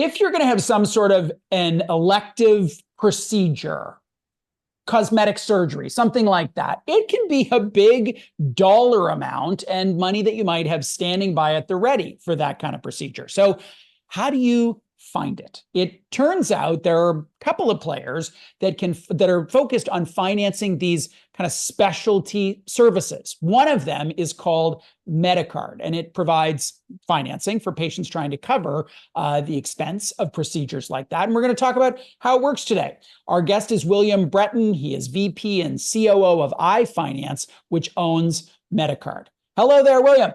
If you're going to have some sort of an elective procedure, cosmetic surgery, something like that, it can be a big dollar amount and money that you might have standing by at the ready for that kind of procedure. So how do you find it? It turns out there are a couple of players that are focused on financing these kind of specialty services. One of them is called Medicard, and it provides financing for patients trying to cover the expense of procedures like that. And we're going to talk about how it works today. Our guest is William Breton. He is VP and COO of iFinance, which owns Medicard. Hello there, William.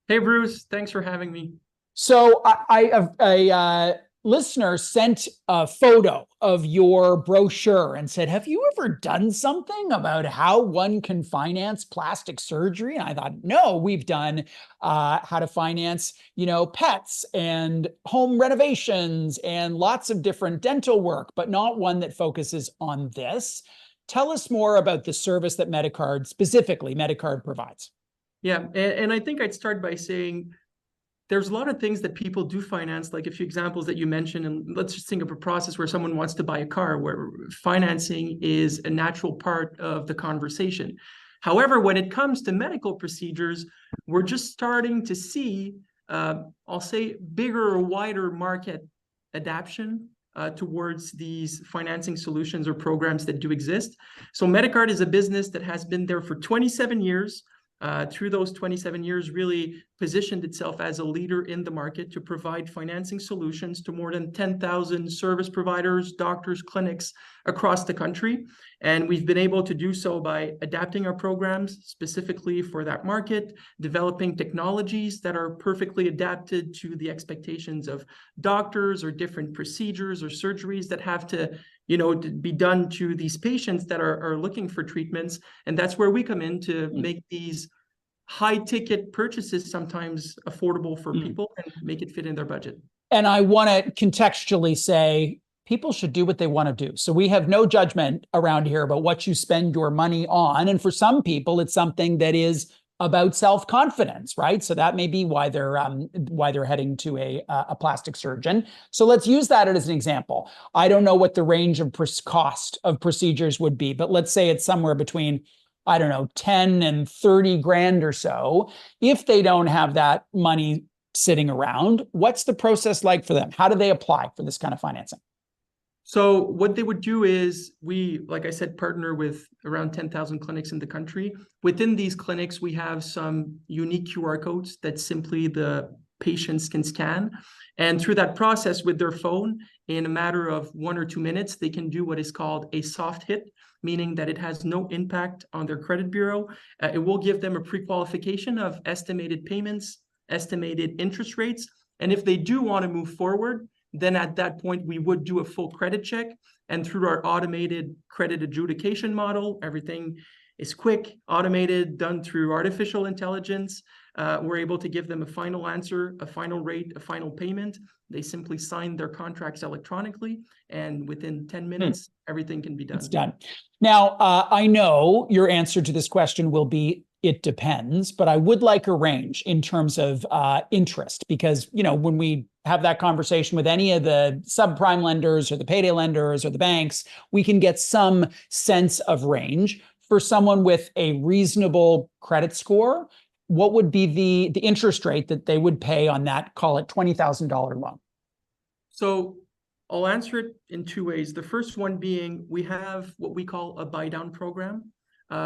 Hey, Bruce. Thanks for having me. So a listener sent a photo of your brochure and said, have you ever done something about how one can finance plastic surgery? And I thought, no, we've done how to finance, pets and home renovations and lots of different dental work, but not one that focuses on this. Tell us more about the service that Medicard provides. Yeah, and I think I'd start by saying, there's a lot of things that people do finance, like a few examples that you mentioned, and let's just think of a process where someone wants to buy a car, where financing is a natural part of the conversation. However, when it comes to medical procedures, we're just starting to see, I'll say, bigger or wider market adaptation towards these financing solutions or programs that do exist. So Medicard is a business that has been there for 27 years. Through those 27 years, really positioned itself as a leader in the market to provide financing solutions to more than 10,000 service providers, doctors, clinics across the country. And we've been able to do so by adapting our programs specifically for that market, developing technologies that are perfectly adapted to the expectations of doctors or different procedures or surgeries that have to be done to these patients that are looking for treatments. And that's where we come in to make these high ticket purchases sometimes affordable for people and make it fit in their budget. And I want to contextually say, people should do what they want to do. So we have no judgment around here about what you spend your money on. And for some people, it's something that is about self-confidence, right? So that may be why they're heading to a plastic surgeon. So let's use that as an example. I don't know what the range of cost of procedures would be, but let's say it's somewhere between, I don't know, 10 and 30 grand or so. If they don't have that money sitting around, what's the process like for them? How do they apply for this kind of financing? So what they would do is we, like I said, partner with around 10,000 clinics in the country. Within these clinics, we have some unique QR codes that simply the patients can scan. And through that process with their phone, in a matter of 1 or 2 minutes, they can do what is called a soft hit, meaning that it has no impact on their credit bureau. It will give them a pre-qualification of estimated payments, estimated interest rates. And if they do want to move forward, then at that point, we would do a full credit check. And through our automated credit adjudication model, everything is quick, automated, done through artificial intelligence. We're able to give them a final answer, a final rate, a final payment. They simply sign their contracts electronically, and within 10 minutes, everything can be done. It's done. Now, I know your answer to this question will be, it depends, but I would like a range in terms of interest, because, when we have that conversation with any of the subprime lenders or the payday lenders or the banks, we can get some sense of range. For someone with a reasonable credit score, what would be the interest rate that they would pay on that, call it $20,000 loan? So I'll answer it in 2 ways. The first one being, we have what we call a buy down program,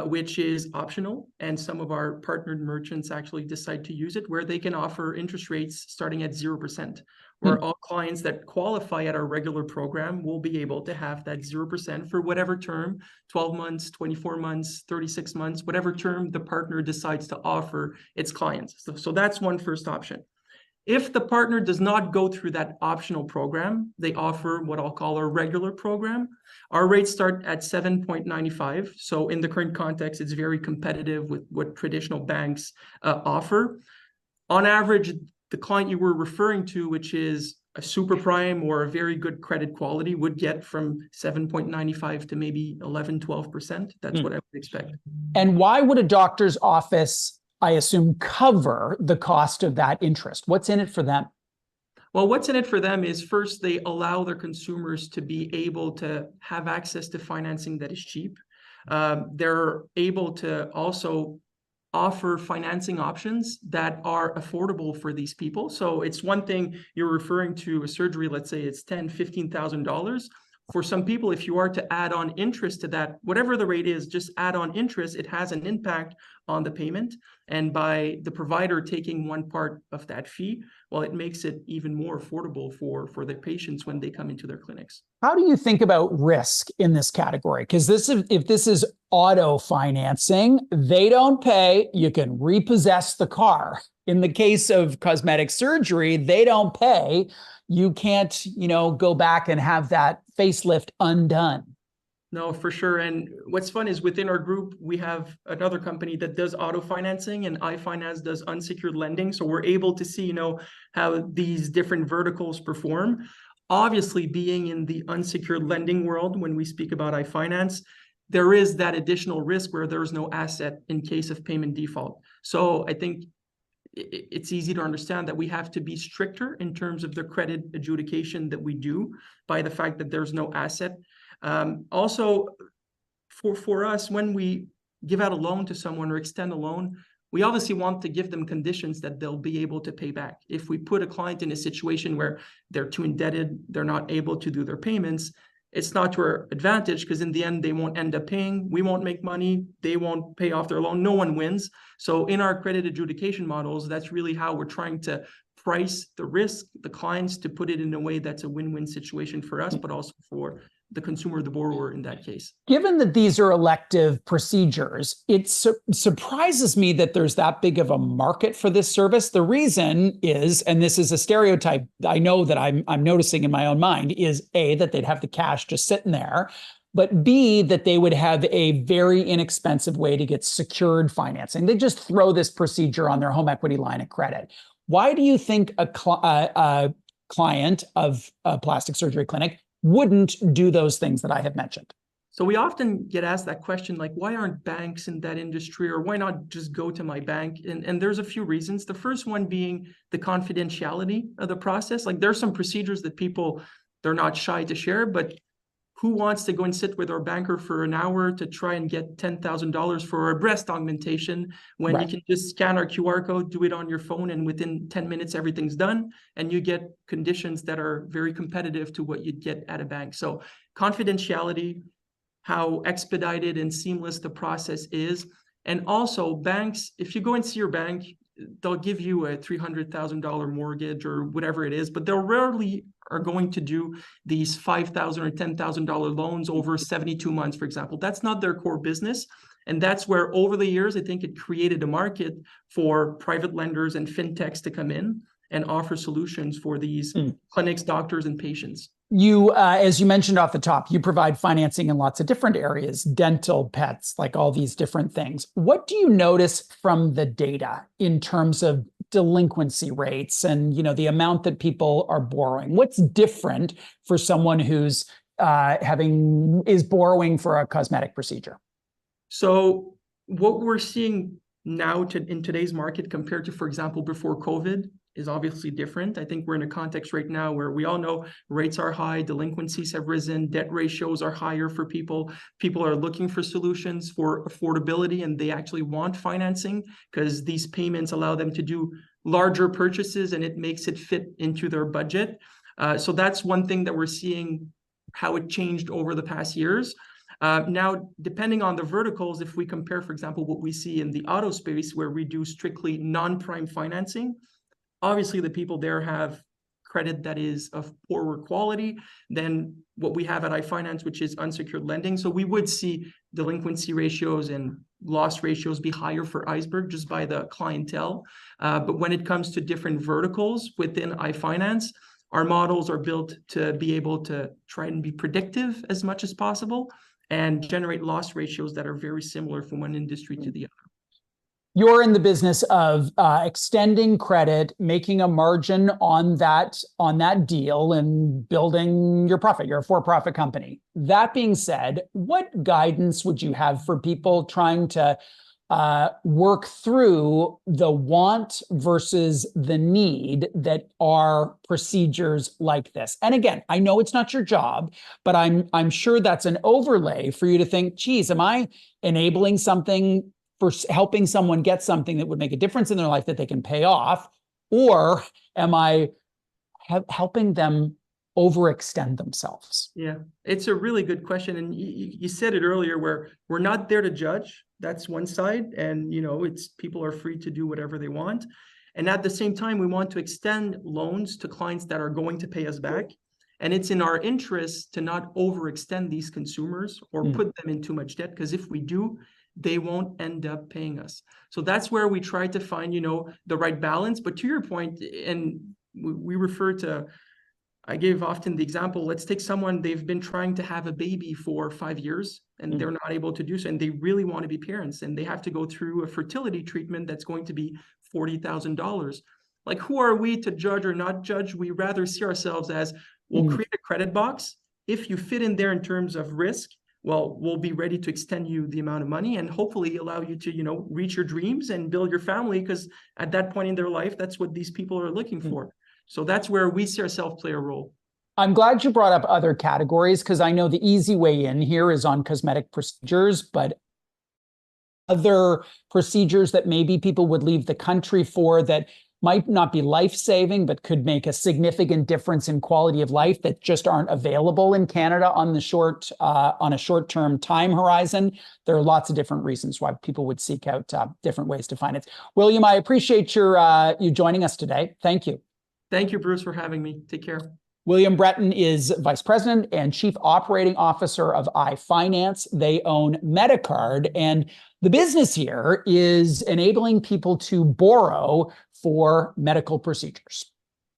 which is optional. And some of our partnered merchants actually decide to use it, where they can offer interest rates starting at 0%, where all clients that qualify at our regular program will be able to have that 0% for whatever term, 12 months, 24 months, 36 months, whatever term the partner decides to offer its clients. So that's one first option. If the partner does not go through that optional program, they offer what I'll call a regular program. Our rates start at 7.95. So in the current context, it's very competitive with what traditional banks offer. On average, the client you were referring to, which is a super prime or a very good credit quality, would get from 7.95 to maybe 11, 12%. That's what I would expect. And why would a doctor's office, I assume, cover the cost of that interest? What's in it for them? Well, what's in it for them is first, they allow their consumers to be able to have access to financing that is cheap. They're able to also offer financing options that are affordable for these people. So it's one thing you're referring to a surgery, let's say it's $10,000, $15,000. For some people, if you are to add on interest to that, whatever the rate is, just add on interest, it has an impact on the payment. And by the provider taking one part of that fee, well, it makes it even more affordable for the patients when they come into their clinics. How do you think about risk in this category? Because if this is auto financing, they don't pay, you can repossess the car. In the case of cosmetic surgery, they don't pay. You can't, go back and have that facelift undone. No, for sure. And what's fun is within our group, we have another company that does auto financing, and iFinance does unsecured lending. So we're able to see, how these different verticals perform. Obviously, being in the unsecured lending world, when we speak about iFinance, there is that additional risk where there's no asset in case of payment default. So I think it's easy to understand that we have to be stricter in terms of the credit adjudication that we do by the fact that there's no asset. Also, for us, when we give out a loan to someone or extend a loan, we obviously want to give them conditions that they'll be able to pay back. If we put a client in a situation where they're too indebted, they're not able to do their payments, it's not to our advantage, because in the end, they won't end up paying. We won't make money. They won't pay off their loan. No one wins. So in our credit adjudication models, that's really how we're trying to price the risk, the clients, to put it in a way that's a win-win situation for us, but also for the consumer, the borrower in that case. Given that these are elective procedures, it surprises me that there's that big of a market for this service. The reason is, and this is a stereotype I know that I'm noticing in my own mind, is A, that they'd have the cash just sitting there, but B, that they would have a very inexpensive way to get secured financing. They just throw this procedure on their home equity line of credit. Why do you think a client of a plastic surgery clinic wouldn't do those things that I have mentioned? So we often get asked that question, like, why aren't banks in that industry, or why not just go to my bank? And there's a few reasons. The first one being the confidentiality of the process. Like, there's some procedures that people, they're not shy to share, but who wants to go and sit with our banker for an hour to try and get $10,000 for a breast augmentation when Right. you can just scan our QR code, do it on your phone, and within 10 minutes, everything's done, and you get conditions that are very competitive to what you'd get at a bank. So confidentiality, how expedited and seamless the process is. And also banks, if you go and see your bank, they'll give you a $300,000 mortgage or whatever it is, but they'll rarely are going to do these $5,000 or $10,000 loans over 72 months, for example. That's not their core business. And that's where, over the years, I think it created a market for private lenders and fintechs to come in and offer solutions for these clinics, doctors, and patients. You, as you mentioned off the top, you provide financing in lots of different areas, dental, pets, like all these different things. What do you notice from the data in terms of delinquency rates and, the amount that people are borrowing? What's different for someone who's is borrowing for a cosmetic procedure? So what we're seeing now in today's market compared to, for example, before COVID, is obviously different. I think we're in a context right now where we all know rates are high, delinquencies have risen, debt ratios are higher for people. People are looking for solutions for affordability, and they actually want financing because these payments allow them to do larger purchases and it makes it fit into their budget. So that's one thing that we're seeing, how it changed over the past years. Now, depending on the verticals, if we compare, for example, what we see in the auto space where we do strictly non-prime financing, obviously the people there have credit that is of poorer quality than what we have at iFinance, which is unsecured lending. So we would see delinquency ratios and loss ratios be higher for Iceberg just by the clientele. But when it comes to different verticals within iFinance, our models are built to be able to try and be predictive as much as possible and generate loss ratios that are very similar from one industry to the other. You're in the business of extending credit, making a margin on that deal, and building your profit. You're a for-profit company. That being said, what guidance would you have for people trying to work through the want versus the need that are procedures like this. And again, I know it's not your job, but I'm sure that's an overlay for you to think, geez, am I enabling something for helping someone get something that would make a difference in their life that they can pay off? Or am I helping them overextend themselves? Yeah, it's a really good question. And you said it earlier, where we're not there to judge. That's one side. And, it's people are free to do whatever they want. And at the same time, we want to extend loans to clients that are going to pay us back. And it's in our interest to not overextend these consumers or put them in too much debt, because if we do, they won't end up paying us. So that's where we try to find, the right balance. But to your point, and we refer to, I give often the example, let's take someone, they've been trying to have a baby for 5 years and they're not able to do so. And they really want to be parents and they have to go through a fertility treatment that's going to be $40,000. Like, who are we to judge or not judge? We rather see ourselves as, we'll create a credit box. If you fit in there in terms of risk, well, we'll be ready to extend you the amount of money and hopefully allow you to, reach your dreams and build your family. Because at that point in their life, that's what these people are looking for. So that's where we see ourselves play a role. I'm glad you brought up other categories, because I know the easy way in here is on cosmetic procedures, but other procedures that maybe people would leave the country for that might not be life-saving, but could make a significant difference in quality of life that just aren't available in Canada on a short-term time horizon. There are lots of different reasons why people would seek out different ways to finance. William, I appreciate you joining us today. Thank you. Thank you, Bruce, for having me. Take care. William Breton is Vice President and Chief Operating Officer of iFinance. They own Medicard, and the business here is enabling people to borrow for medical procedures.